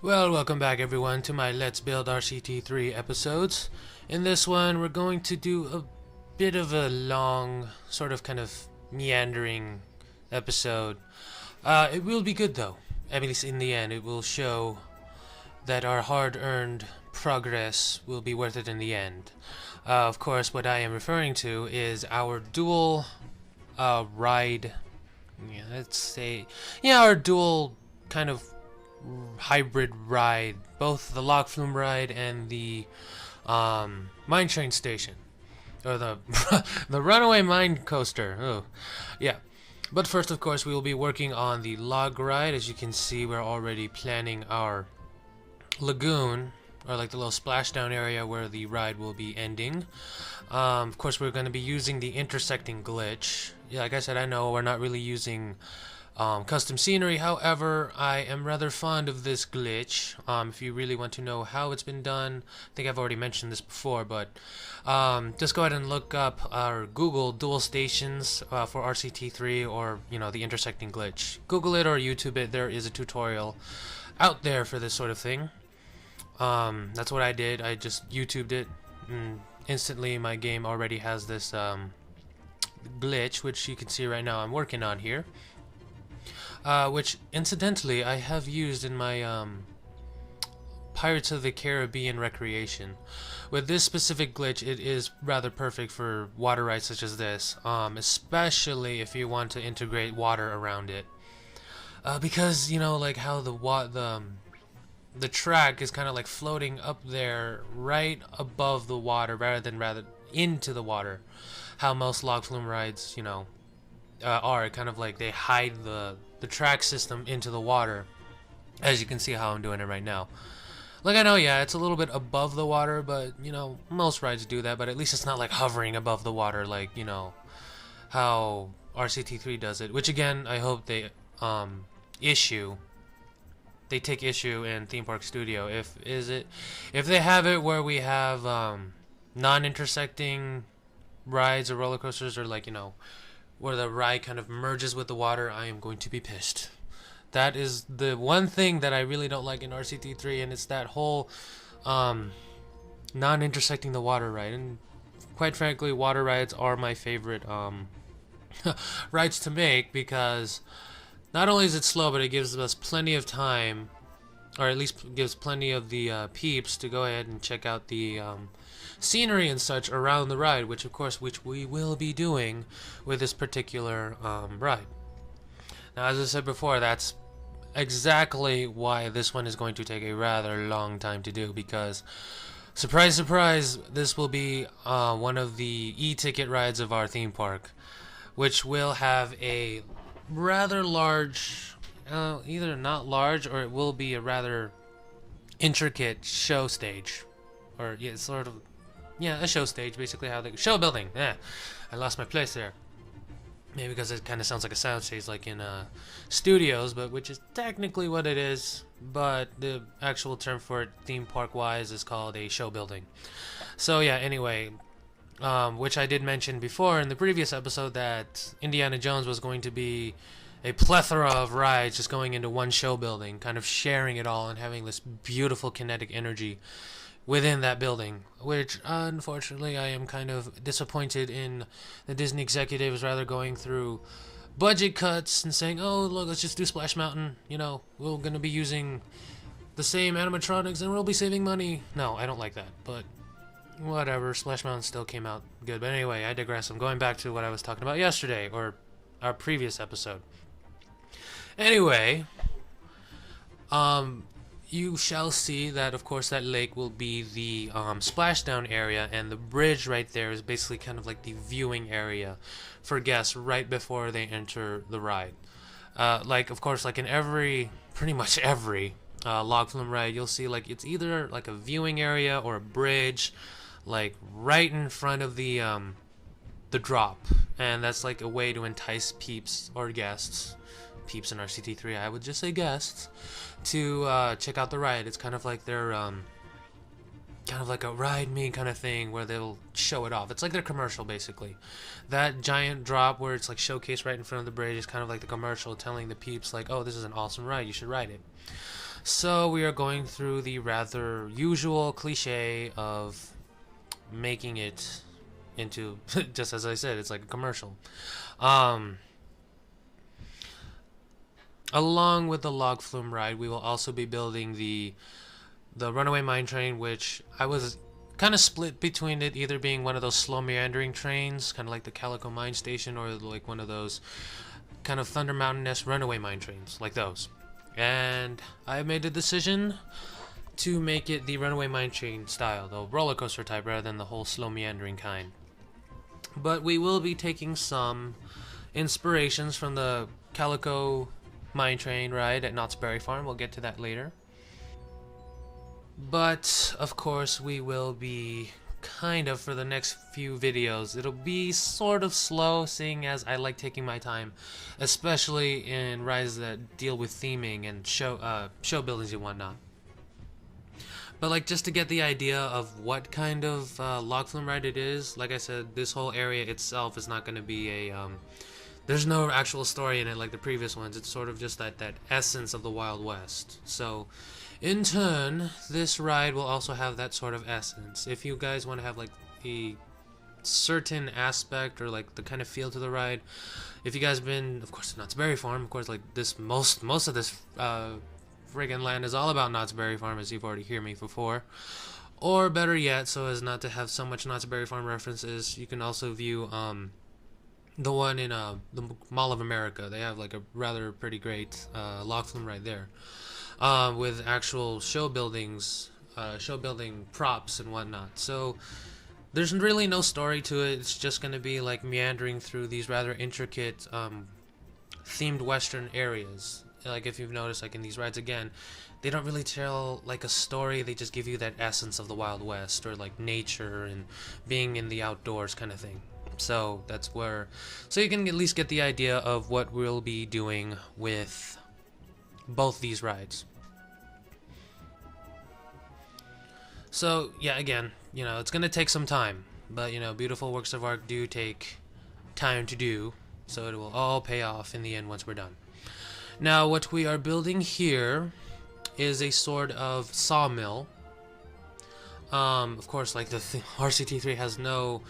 Well, welcome back everyone to my Let's Build RCT3 episodes. In this one, we're going to do a bit of a long, sort of kind of meandering episode. It will be good though. At least in the end, it will show that our hard-earned progress will be worth it in the end. Of course, what I am referring to is our dual ride. Yeah, let's say, our dual kind of hybrid ride, both the log flume ride and the mine train station, or the the runaway mine coaster. Oh, yeah. But first, of course, we will be working on the log ride. As you can see, we're already planning our lagoon, or like the little splashdown area where the ride will be ending. Of course, we're going to be using the intersecting glitch. Yeah, like I said, I know we're not really using custom scenery. However, I am rather fond of this glitch. If you really want to know how it's been done, I think I've already mentioned this before, but just go ahead and look up our Google dual stations for RCT3, or the intersecting glitch. Google it or YouTube it. There is a tutorial out there for this sort of thing. That's what I did. I just YouTubed it, and instantly my game already has this glitch, which you can see right now I'm working on here. Which, incidentally, I have used in my Pirates of the Caribbean recreation. With this specific glitch, it is rather perfect for water rides such as this, especially if you want to integrate water around it. Because, like how the track is kind of like floating up there right above the water rather into the water. How most log flume rides, are kind of like they hide the track system into the water, as you can see how I'm doing it right now. Like, I know, yeah, it's a little bit above the water, but most rides do that, but at least it's not like hovering above the water like how RCT3 does it, which again I hope they take issue in Theme Park Studio if they have it where we have non-intersecting rides or roller coasters, or like where the ride kind of merges with the water. I am going to be pissed. That is the one thing that I really don't like in RCT3, and it's that whole non-intersecting the water ride. And quite frankly, water rides are my favorite rides to make, because not only is it slow, but it gives us plenty of time, or at least gives plenty of the peeps to go ahead and check out the scenery and such around the ride, which we will be doing with this particular ride. Now, as I said before, that's exactly why this one is going to take a rather long time to do, because surprise, surprise, this will be one of the e-ticket rides of our theme park, which will have a rather large, either not large, or it will be a rather intricate show stage, or a show stage, basically. How the show building. Yeah, I lost my place there. Maybe because it kind of sounds like a sound stage, like in studios, but which is technically what it is. But the actual term for it, theme park wise, is called a show building. So yeah. Anyway, which I did mention before in the previous episode, that Indiana Jones was going to be a plethora of rides just going into one show building, kind of sharing it all and having this beautiful kinetic energy within that building, which unfortunately I am kind of disappointed in the Disney executives rather going through budget cuts and saying, oh look, let's just do Splash Mountain, we're going to be using the same animatronics and we'll be saving money. No, I don't like that, but whatever, Splash Mountain still came out good. But anyway, I digress. I'm going back to what I was talking about yesterday, or our previous episode. Anyway, you shall see that, of course, that lake will be the splashdown area, and the bridge right there is basically kind of like the viewing area for guests right before they enter the ride. Of course, like in pretty much every log flume ride, you'll see like it's either like a viewing area or a bridge, like right in front of the drop, and that's like a way to entice peeps or guests. Peeps in RCT3, I would just say guests, to check out the ride. It's kind of like their kind of like a ride me kind of thing, where they'll show it off. It's like their commercial, basically. That giant drop where it's like showcased right in front of the bridge is kind of like the commercial telling the peeps like, oh, this is an awesome ride, you should ride it. So we are going through the rather usual cliche of making it into, just as I said, it's like a commercial. Um, Along with the log flume ride, we will also be building the runaway mine train, which I was kind of split between it either being one of those slow meandering trains, kind of like the Calico Mine Station, or like one of those kind of Thunder Mountain-esque runaway mine trains, like those. And I made the decision to make it the runaway mine train style, the roller coaster type, rather than the whole slow meandering kind. But we will be taking some inspirations from the Calico mine train ride at Knott's Berry Farm. We'll get to that later. But of course we will be kind of, for the next few videos, it'll be sort of slow, seeing as I like taking my time, especially in rides that deal with theming and show buildings and whatnot. But like, just to get the idea of what kind of log flume ride it is, like I said, this whole area itself is not going to be a there's no actual story in it like the previous ones. It's sort of just that essence of the Wild West. So in turn, this ride will also have that sort of essence. If you guys want to have like a certain aspect or like the kind of feel to the ride, if you guys been, of course, to Knott's Berry Farm, of course, like this most of this friggin' land is all about Knott's Berry Farm, as you've already heard me before. Or better yet, so as not to have so much Knott's Berry Farm references, you can also view the one in the Mall of America. They have like a rather pretty great log flume right there, with actual show building props and whatnot. So there's really no story to it. It's just going to be like meandering through these rather intricate themed Western areas. Like, if you've noticed, like in these rides again, they don't really tell like a story. They just give you that essence of the Wild West, or like nature and being in the outdoors kind of thing. So that's where, so you can at least get the idea of what we'll be doing with both these rides. So yeah, again, you know, it's gonna take some time, but you know, beautiful works of art do take time to do, so it will all pay off in the end once we're done. Now, what we are building here is a sort of sawmill. Of course, like the RCT3 has no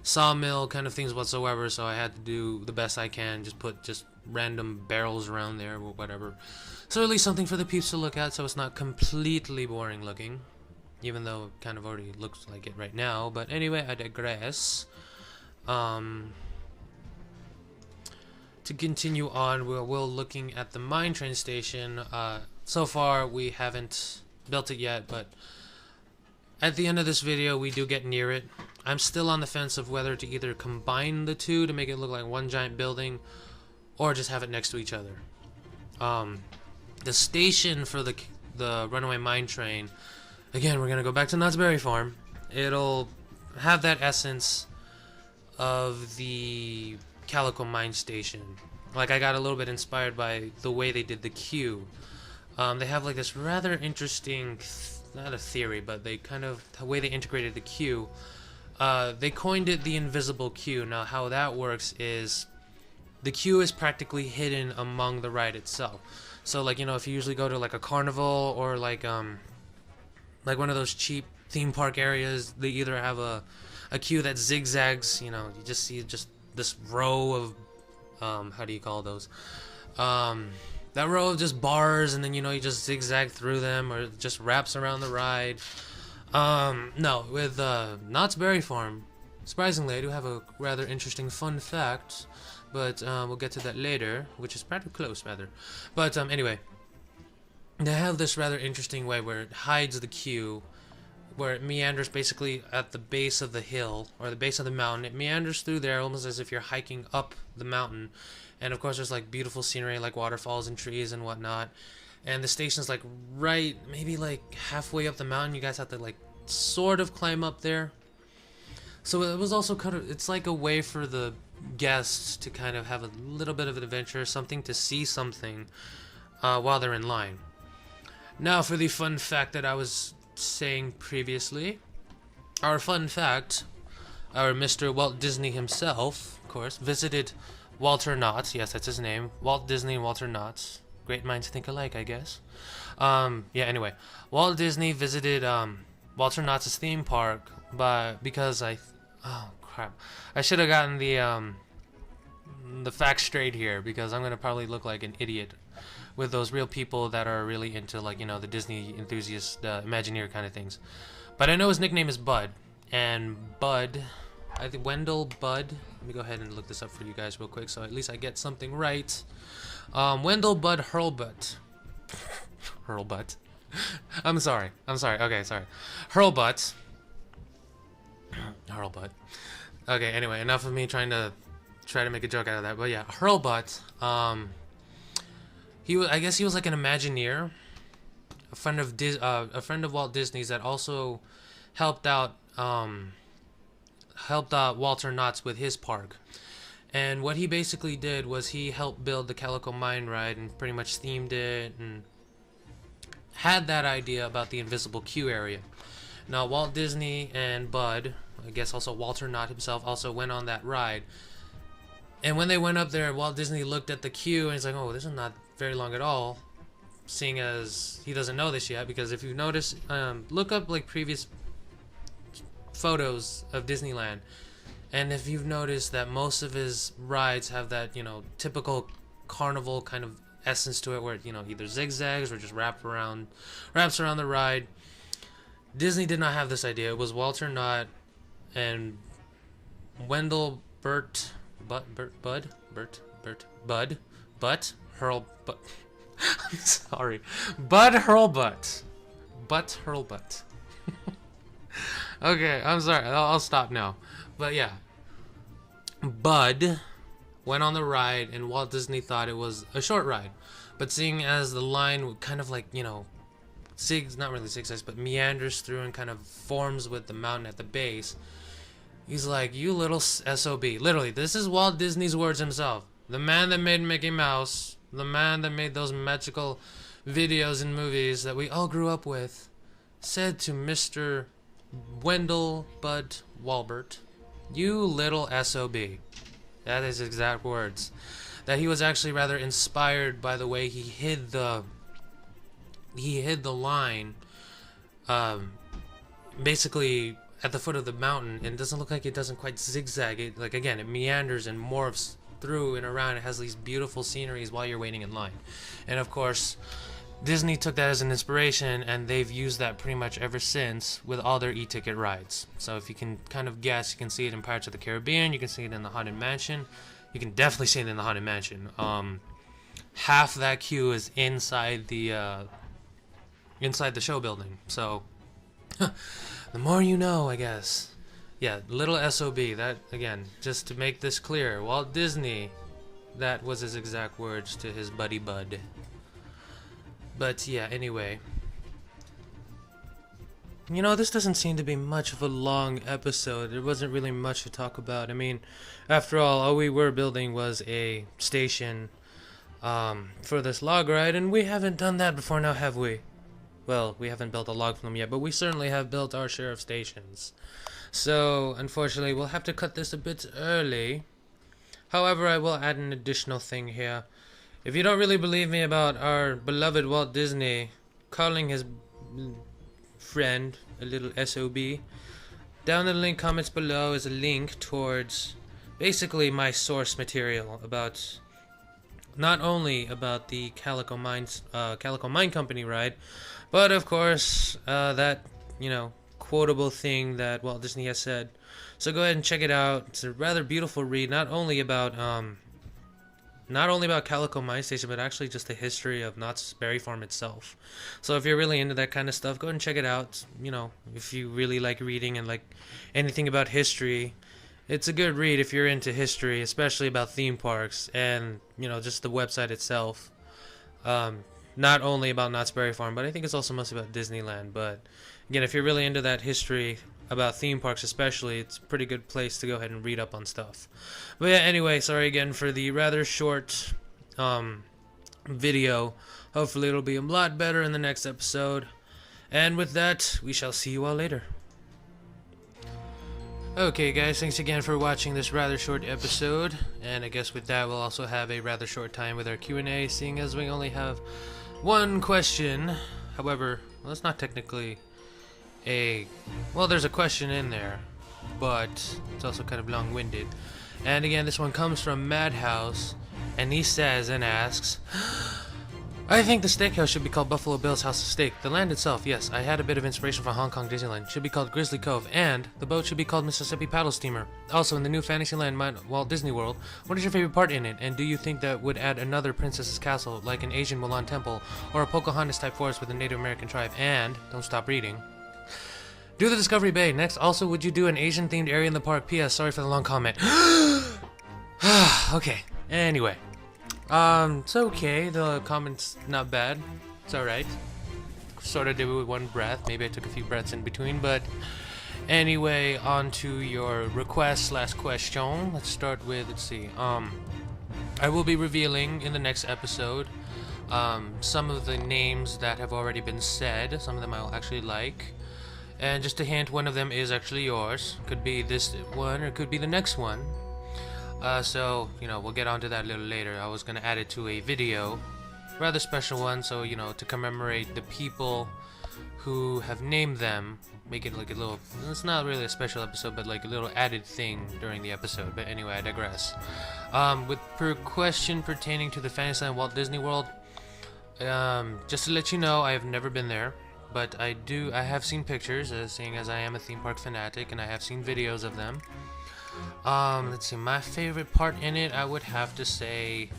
sawmill kind of things whatsoever, so I had to do the best I can, just put just random barrels around there or whatever. So at least something for the peeps to look at, so it's not completely boring looking, even though it kind of already looks like it right now. But anyway, I digress. To continue on, we're looking at the mine train station. So far we haven't built it yet, but at the end of this video we do get near it. I'm still on the fence of whether to either combine the two to make it look like one giant building, or just have it next to each other. The station for the runaway mine train, again, we're gonna go back to Knott's Berry Farm. It'll have that essence of the Calico Mine Station. Like, I got a little bit inspired by the way they did the queue. They have like this rather interesting, not a theory, but they kind of, the way they integrated the queue, they coined it the invisible queue. Now, how that works is the queue is practically hidden among the ride itself. So like, you know, if you usually go to like a carnival or like one of those cheap theme park areas, they either have a queue that zigzags, you know, you just see just this row of how do you call those, that row of just bars, and then, you know, you just zigzag through them, or just wraps around the ride. No, with Knott's Berry Farm, surprisingly, I do have a rather interesting fun fact, but we'll get to that later, which is pretty close, rather. But anyway, they have this rather interesting way where it hides the queue, where it meanders basically at the base of the hill, or the base of the mountain. It meanders through there almost as if you're hiking up the mountain. And of course there's like beautiful scenery, like waterfalls and trees and whatnot. And the station's like right, maybe like halfway up the mountain. You guys have to like sort of climb up there. So it was also kind of, it's like a way for the guests to kind of have a little bit of an adventure, something to see something while they're in line. Now for the fun fact that I was saying previously. Our fun fact, our Mr. Walt Disney himself, of course, visited Walter Knott. Yes, that's his name. Walt Disney and Walter Knott. great minds think alike, I guess. Yeah, anyway, Walt Disney visited Walter Knott's theme park because oh crap, I should have gotten the facts straight here, because I'm gonna probably look like an idiot with those real people that are really into, like, you know, the Disney enthusiast, Imagineer kind of things. But I know his nickname is Bud, and Bud, I think Wendell Bud. Let me go ahead and look this up for you guys real quick, so at least I get something right. Wendell Bud Hurlbut. Hurlbut. I'm sorry. Okay, sorry. Hurlbut. Hurlbut. Okay, anyway, enough of me trying to make a joke out of that. But yeah, Hurlbut. I guess he was like an Imagineer, a friend of Walt Disney's that also helped out Walter Knott's with his park. And what he basically did was he helped build the Calico Mine ride and pretty much themed it and had that idea about the invisible queue area. Now Walt Disney and Bud, I guess also Walter Knott himself, also went on that ride. And when they went up there, Walt Disney looked at the queue and he's like, oh, this is not very long at all, seeing as he doesn't know this yet. Because if you notice, look up like previous photos of Disneyland, and if you've noticed that most of his rides have that, you know, typical carnival kind of essence to it, where, you know, either zigzags or just wraps around the ride. Disney did not have this idea. It was Walter Knott and Wendell Bud Hurlbut. I'm sorry, Bud Hurlbut. Hurlbut. Okay, I'm sorry. I'll stop now. But yeah, Bud went on the ride, and Walt Disney thought it was a short ride. But seeing as the line kind of, like, you know, not really zigzags, but meanders through and kind of forms with the mountain at the base, he's like, you little SOB. Literally, this is Walt Disney's words himself. The man that made Mickey Mouse, the man that made those magical videos and movies that we all grew up with, said to Mr. Wendell Bud Walbert, you little SOB. That is his exact words. That he was actually rather inspired by the way he hid the line, basically at the foot of the mountain, and it doesn't look like it doesn't quite zigzag. It, like, again, it meanders and morphs through and around. It has these beautiful sceneries while you're waiting in line. And of course, Disney took that as an inspiration, and they've used that pretty much ever since with all their e-ticket rides. So if you can kind of guess, you can see it in Pirates of the Caribbean, you can see it in the Haunted Mansion. You can definitely see it in the Haunted Mansion. Half that queue is inside the show building. So the more you know, I guess. Yeah, little SOB. That, again, just to make this clear, Walt Disney, that was his exact words to his buddy Bud. But yeah, anyway, you know, this doesn't seem to be much of a long episode. There wasn't really much to talk about. I mean, after all we were building was a station for this log ride, and we haven't done that before now, have we? Well, we haven't built a log flume yet, but we certainly have built our share of stations. So, unfortunately, we'll have to cut this a bit early. However, I will add an additional thing here. If you don't really believe me about our beloved Walt Disney calling his friend a little SOB, down in the link comments below is a link towards basically my source material about not only about the Calico Mine Company ride, but of course that, you know, quotable thing that Walt Disney has said. So go ahead and check it out. It's a rather beautiful read, not only about Calico Mine Station, but actually just the history of Knott's Berry Farm itself. So if you're really into that kind of stuff, go ahead and check it out. You know, if you really like reading and like anything about history, it's a good read if you're into history, especially about theme parks and, you know, just the website itself. Not only about Knott's Berry Farm, but I think it's also mostly about Disneyland. But again, if you're really into that history about theme parks especially, it's a pretty good place to go ahead and read up on stuff. But yeah, anyway, sorry again for the rather short video. Hopefully it'll be a lot better in the next episode. And with that, we shall see you all later. Okay guys, thanks again for watching this rather short episode, and I guess with that we'll also have a rather short time with our Q&A, seeing as we only have one question. However, well, it's not technically well, there's a question in there, but it's also kind of long-winded. And again, this one comes from Madhouse, and he says and asks, I think the steakhouse should be called Buffalo Bill's House of Steak. The land itself, yes, I had a bit of inspiration from Hong Kong Disneyland, should be called Grizzly Cove, and the boat should be called Mississippi Paddle Steamer. Also, in the new Fantasyland Walt Disney World, what is your favorite part in it, and do you think that would add another princess's castle, like an Asian Mulan temple, or a Pocahontas-type forest with a Native American tribe? And, don't stop reading, do the Discovery Bay. Next, also, would you do an Asian-themed area in the park? P.S. Sorry for the long comment. Okay, anyway. It's okay. The comment's not bad. It's alright. Sort of did it with one breath. Maybe I took a few breaths in between, but anyway, on to your request / question. Let's start with, let's see. I will be revealing in the next episode some of the names that have already been said. Some of them I'll actually like. And just a hint, one of them is actually yours. Could be this one, or it could be the next one. So, you know, we'll get onto that a little later. I was going to add it to a video, rather special one, so, you know, to commemorate the people who have named them, make it like a little, it's not really a special episode, but like a little added thing during the episode. But anyway, I digress. With per question pertaining to the Fantasyland Walt Disney World, just to let you know, I have never been there, but I have seen pictures, seeing as I am a theme park fanatic, and I have seen videos of them. Let's see, my favorite part in it, I would have to say,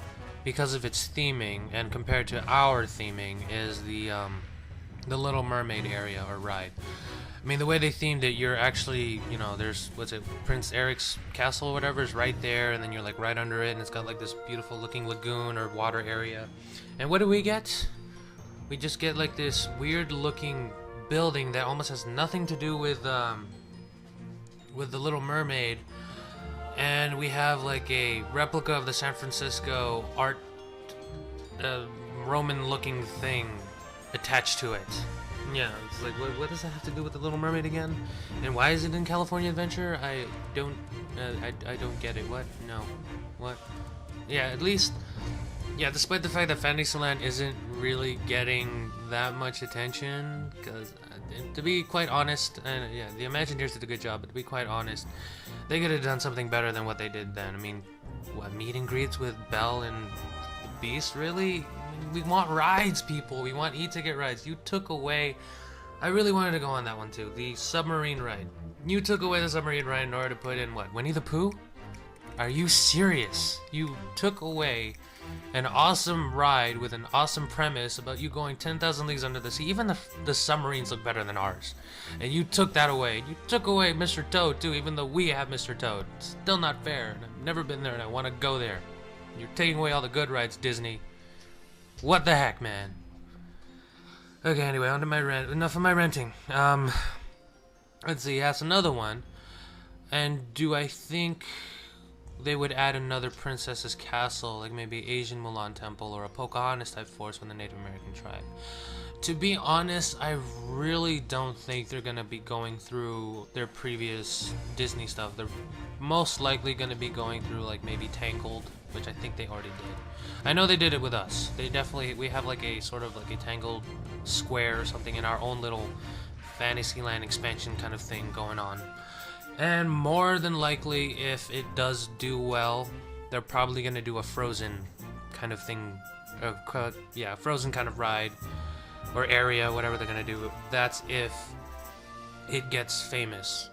because of its theming, and compared to our theming, is the Little Mermaid area, or ride. I mean, the way they themed it, you're actually, you know, there's, what's it, Prince Eric's castle or whatever is right there, and then you're like right under it, and it's got like this beautiful looking lagoon or water area. And what do we get? We just get like this weird looking building that almost has nothing to do with the Little Mermaid. And we have like a replica of the San Francisco art Roman looking thing attached to it. Yeah, it's like, what does that have to do with the Little Mermaid again? And why is it in California Adventure? I don't get it. What? No. What? Yeah, at least, yeah, despite the fact that Fantasyland isn't really getting that much attention, because to be quite honest, and yeah, the Imagineers did a good job, but to be quite honest, they could have done something better than what they did then. I mean, what, meet and greets with Belle and the Beast? Really? I mean, we want rides, people. We want e-ticket rides. You took away... I really wanted to go on that one, too. The submarine ride. You took away the submarine ride in order to put in, what, Winnie the Pooh? Are you serious? You took away an awesome ride with an awesome premise about you going 10,000 leagues under the sea. Even the submarines look better than ours. And you took that away. You took away Mr. Toad, too, even though we have Mr. Toad. It's still not fair. I've never been there, and I want to go there. You're taking away all the good rides, Disney. What the heck, man? Okay, anyway, on to my rent. Enough of my renting. Let's see, that's another one. And do I think they would add another princess's castle, like maybe Asian Mulan temple or a Pocahontas type forest with the Native American tribe? To be honest, I really don't think they're gonna be going through their previous Disney stuff. They're most likely gonna be going through like maybe Tangled, which I think they already did. I know they did it with us. We have like a sort of like a Tangled square or something in our own little Fantasyland expansion kind of thing going on. And more than likely, if it does do well, they're probably going to do a Frozen kind of thing. Yeah, Frozen kind of ride or area, whatever they're going to do. That's if it gets famous.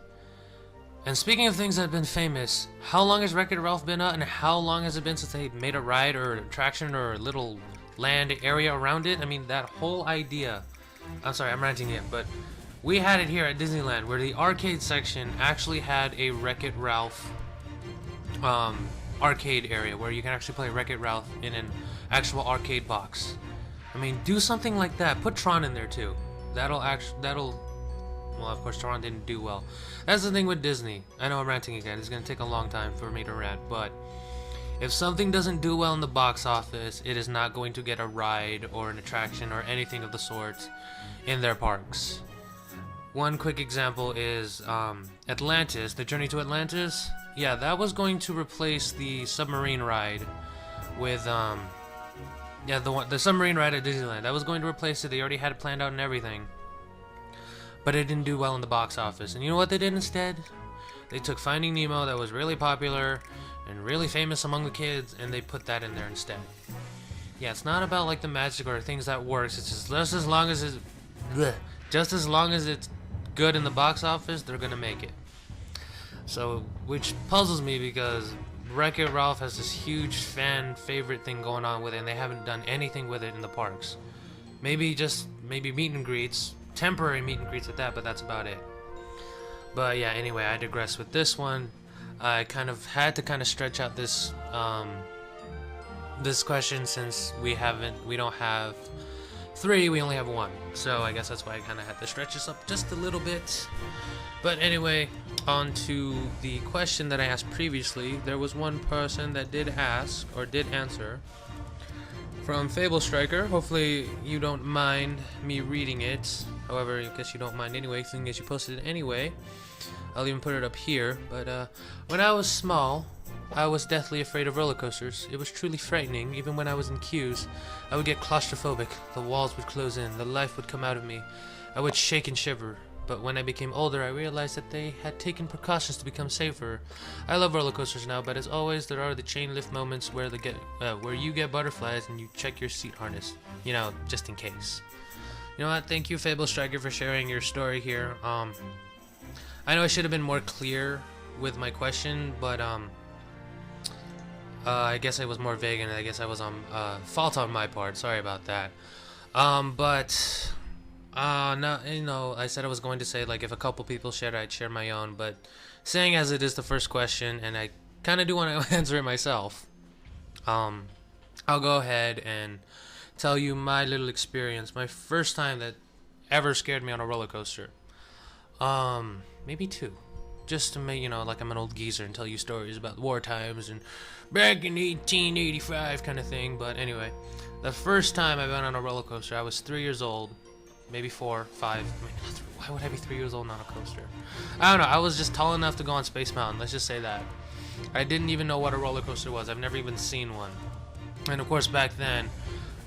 And speaking of things that have been famous, how long has Wreck-It Ralph been out, and how long has it been since they made a ride or an attraction or a little land area around it? I mean, that whole idea. I'm sorry, I'm ranting again, but we had it here at Disneyland, where the arcade section actually had a Wreck-It Ralph arcade area, where you can actually play Wreck-It Ralph in an actual arcade box. I mean, do something like that. Put Tron in there too. Well, of course, Tron didn't do well. That's the thing with Disney. I know I'm ranting again. It's going to take a long time for me to rant, but if something doesn't do well in the box office, it is not going to get a ride or an attraction or anything of the sort in their parks. One quick example is Atlantis, the Journey to Atlantis. Yeah, that was going to replace the submarine ride with the submarine ride at Disneyland. That was going to replace it. They already had it planned out and everything, but it didn't do well in the box office. And you know what they did instead? They took Finding Nemo, that was really popular and really famous among the kids, and they put that in there instead. Yeah, it's not about like the magic or things that works. It's just as long as it's good in the box office, they're gonna make it. So, which puzzles me because Wreck-It Ralph has this huge fan favorite thing going on with it, and they haven't done anything with it in the parks. Maybe meet and greets, temporary meet and greets at that, but that's about it. But yeah, anyway, I digress with this one. I kind of had to stretch out this this question since we don't have 3, we only have 1. So I guess that's why I kind of had to stretch this up just a little bit. But anyway, on to the question that I asked previously. There was one person that did ask, or did answer, from Fable Striker. Hopefully you don't mind me reading it. However, I guess you don't mind anyway, seeing as you posted it anyway. I'll even put it up here. But when I was small, I was deathly afraid of roller coasters. It was truly frightening. Even when I was in queues, I would get claustrophobic. The walls would close in. The life would come out of me. I would shake and shiver. But when I became older, I realized that they had taken precautions to become safer. I love roller coasters now, but as always, there are the chain lift moments where you get butterflies and you check your seat harness. You know, just in case. You know what? Thank you, Fable Striker, for sharing your story here. I know I should have been more clear with my question, but I guess I was more vague, and I guess I was on fault on my part. Sorry about that. No, you know, I said I was going to say, like, if a couple people shared, I'd share my own, but saying as it is the first question, and I kind of do want to answer it myself, I'll go ahead and tell you my little experience, my first time that ever scared me on a roller coaster. Maybe 2. Just to make, you know, like I'm an old geezer and tell you stories about war times and back in 1885 kind of thing. But anyway, the first time I went on a roller coaster, I was 3 years old, maybe 4, 5. I mean, why would I be 3 years old on a coaster? I don't know. I was just tall enough to go on Space Mountain. Let's just say that. I didn't even know what a roller coaster was. I've never even seen one. And of course, back then,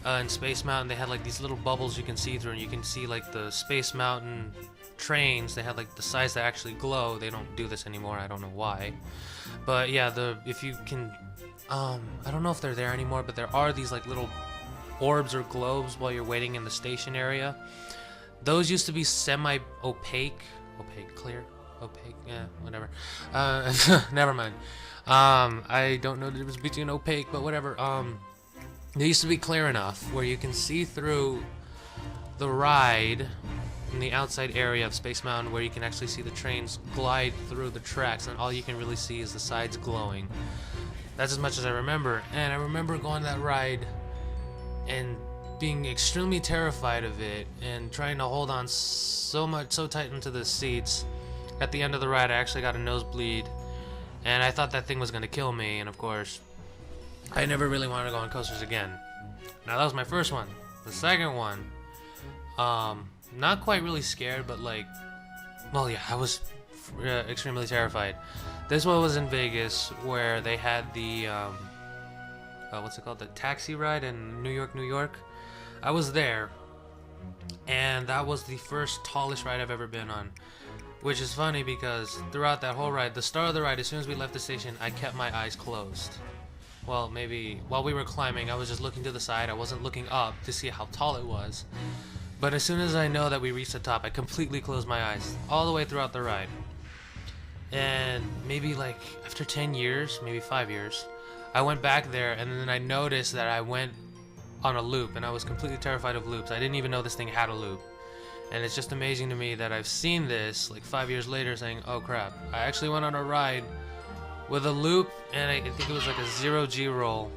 in Space Mountain, they had like these little bubbles you can see through, and you can see like the Space Mountain trains. They had like the sides that actually glow. They don't do this anymore. I don't know why. But yeah, if you can, I don't know if they're there anymore, but there are these like little orbs or globes while you're waiting in the station area. Those used to be semi-opaque, clear, opaque, yeah, whatever. Never mind. I don't know the difference between opaque, but whatever. They used to be clear enough where you can see through the ride in the outside area of Space Mountain, where you can actually see the trains glide through the tracks, and all you can really see is the sides glowing. That's as much as I remember. And I remember going that ride and being extremely terrified of it and trying to hold on so tight into the seats. At the end of the ride, I actually got a nosebleed, and I thought that thing was going to kill me. And of course, I never really wanted to go on coasters again. Now, that was my first one. The second one, not quite really scared, but like, well, yeah, I was extremely terrified. This one was in Vegas, where they had the what's it called, the taxi ride in New York. I was there, and that was the first tallest ride I've ever been on, which is funny because throughout that whole ride, the start of the ride, as soon as we left the station, I kept my eyes closed. Well, maybe while we were climbing, I was just looking to the side. I wasn't looking up to see how tall it was. But as soon as I know that we reached the top, I completely closed my eyes all the way throughout the ride. And maybe like after 10 years, maybe 5 years, I went back there, and then I noticed that I went on a loop, and I was completely terrified of loops. I didn't even know this thing had a loop. And it's just amazing to me that I've seen this like 5 years later saying, oh crap, I actually went on a ride with a loop, and I think it was like a 0G roll.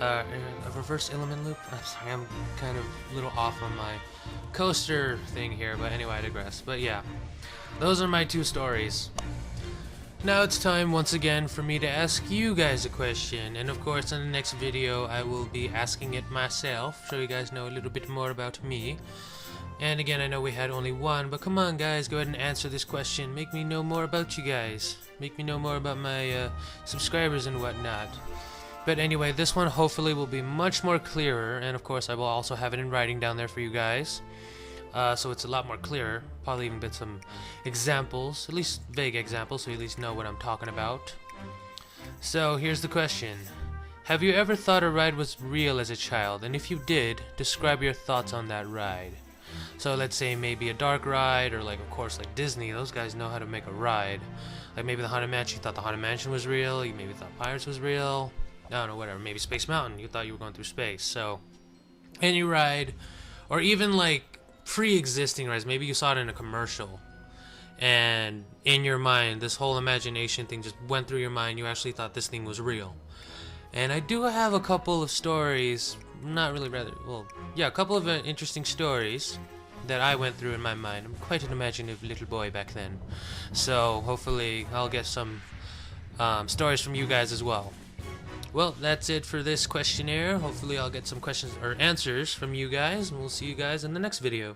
A reverse element loop? I'm sorry, I'm kind of a little off on my coaster thing here, but anyway, I digress. But yeah, those are my 2 stories. Now it's time once again for me to ask you guys a question, and of course in the next video I will be asking it myself, so you guys know a little bit more about me. And again, I know we had only one, but come on guys, go ahead and answer this question. Make me know more about you guys. Make me know more about my subscribers and whatnot. But anyway, this one hopefully will be much more clearer, and of course I will also have it in writing down there for you guys. So it's a lot more clearer. Probably even get some examples, at least vague examples, so you at least know what I'm talking about. So here's the question. Have you ever thought a ride was real as a child? And if you did, describe your thoughts on that ride. So let's say maybe a dark ride, or like of course like Disney, those guys know how to make a ride. Like maybe the Haunted Mansion, you thought the Haunted Mansion was real, you maybe thought Pirates was real. I don't know, whatever. Maybe Space Mountain, you thought you were going through space. So any ride, or even like pre-existing rides, maybe you saw it in a commercial, and in your mind this whole imagination thing just went through your mind, you actually thought this thing was real. And I do have a couple of stories, not really, rather, well, yeah, a couple of interesting stories that I went through in my mind. I'm quite an imaginative little boy back then, so hopefully I'll get some stories from you guys as well. Well, that's it for this questionnaire. Hopefully I'll get some questions or answers from you guys, and we'll see you guys in the next video.